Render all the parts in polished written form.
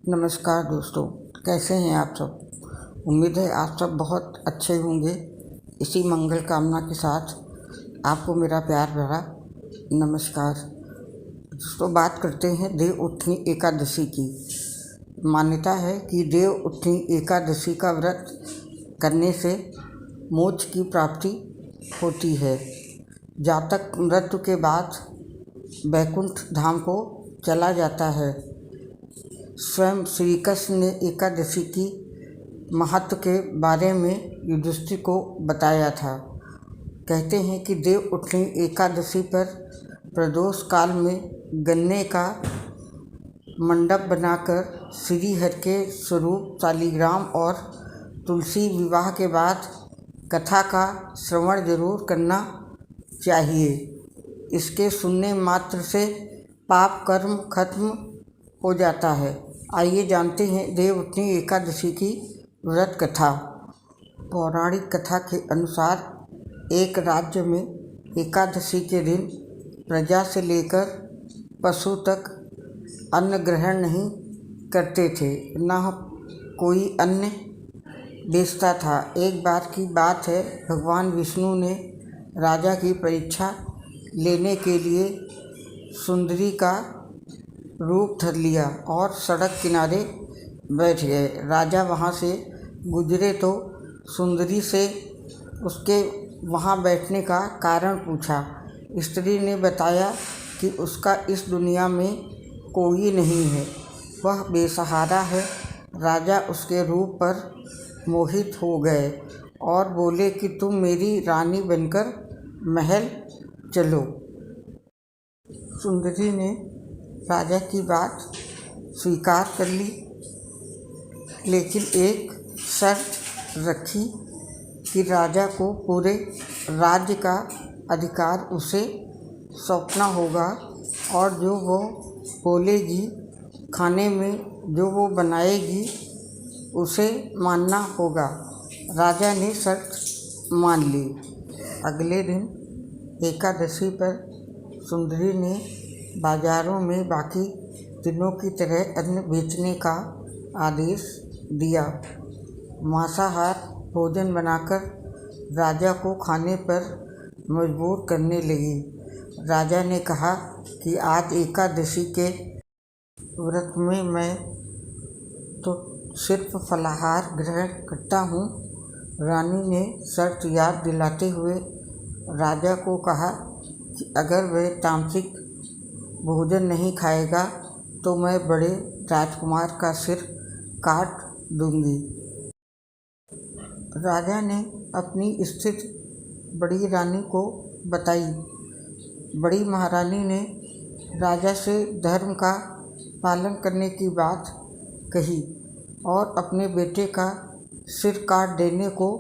नमस्कार दोस्तों, कैसे हैं आप सब। उम्मीद है आप सब बहुत अच्छे होंगे। इसी मंगल कामना के साथ आपको मेरा प्यार भरा नमस्कार। दोस्तों, बात करते हैं देव उठनी एकादशी की। मान्यता है कि देव उठनी एकादशी का व्रत करने से मोक्ष की प्राप्ति होती है। जातक मृत्यु के बाद वैकुंठ धाम को चला जाता है। स्वयं श्री कृष्ण ने एकादशी की महत्व के बारे में युधिष्ठिर को बताया था। कहते हैं कि देव उठनी एकादशी पर प्रदोष काल में गन्ने का मंडप बनाकर श्री हरि के स्वरूप शालिग्राम और तुलसी विवाह के बाद कथा का श्रवण जरूर करना चाहिए। इसके सुनने मात्र से पाप कर्म खत्म हो जाता है। आइए जानते हैं देव उठनी एकादशी की व्रत कथा। पौराणिक कथा के अनुसार एक राज्य में एकादशी के दिन प्रजा से लेकर पशु तक अन्न ग्रहण नहीं करते थे, न कोई अन्न बेचता था। एक बार की बात है, भगवान विष्णु ने राजा की परीक्षा लेने के लिए सुंदरी का रूप धर लिया और सड़क किनारे बैठ गए। राजा वहाँ से गुजरे तो सुंदरी से उसके वहाँ बैठने का कारण पूछा। स्त्री ने बताया कि उसका इस दुनिया में कोई नहीं है, वह बेसहारा है। राजा उसके रूप पर मोहित हो गए और बोले कि तुम मेरी रानी बनकर महल चलो। सुंदरी ने राजा की बात स्वीकार कर ली, लेकिन एक शर्त रखी कि राजा को पूरे राज्य का अधिकार उसे सौंपना होगा और जो वो बोलेगी, खाने में जो वो बनाएगी, उसे मानना होगा। राजा ने शर्त मान ली। अगले दिन एकादशी पर सुंदरी ने बाजारों में बाकी दिनों की तरह अन्न बेचने का आदेश दिया। मांसाहार भोजन बनाकर राजा को खाने पर मजबूर करने लगी। राजा ने कहा कि आज एकादशी के व्रत में मैं तो सिर्फ फलाहार ग्रहण करता हूँ। रानी ने शर्त याद दिलाते हुए राजा को कहा कि अगर वह तामसिक भोजन नहीं खाएगा तो मैं बड़े राजकुमार का सिर काट दूंगी। राजा ने अपनी स्थिति बड़ी रानी को बताई। बड़ी महारानी ने राजा से धर्म का पालन करने की बात कही और अपने बेटे का सिर काट देने को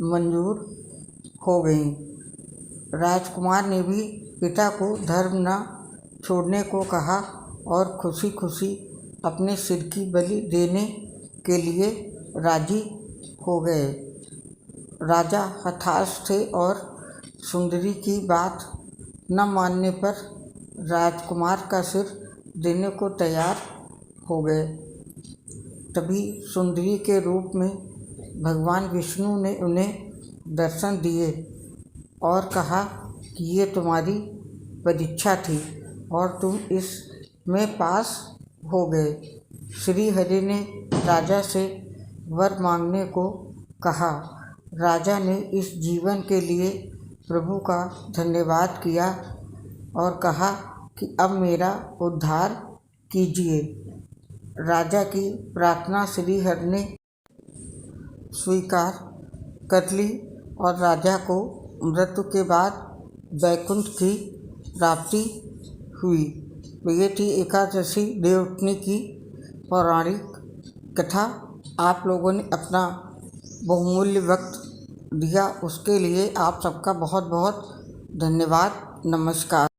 मंजूर हो गई। राजकुमार ने भी पिता को धर्म न छोड़ने को कहा और खुशी खुशी अपने सिर की बलि देने के लिए राजी हो गए। राजा हताश थे और सुंदरी की बात न मानने पर राजकुमार का सिर देने को तैयार हो गए। तभी सुंदरी के रूप में भगवान विष्णु ने उन्हें दर्शन दिए और कहा कि ये तुम्हारी परीक्षा थी और तुम इसमें पास हो गए। श्री हरि ने राजा से वर मांगने को कहा। राजा ने इस जीवन के लिए प्रभु का धन्यवाद किया और कहा कि अब मेरा उद्धार कीजिए। राजा की प्रार्थना श्री हरि ने स्वीकार कर ली और राजा को मृत्यु के बाद वैकुंठ की प्राप्ति हुई। ये थी एकादशी देव उठनी की पौराणिक कथा। आप लोगों ने अपना बहुमूल्य वक्त दिया, उसके लिए आप सबका बहुत बहुत धन्यवाद। नमस्कार।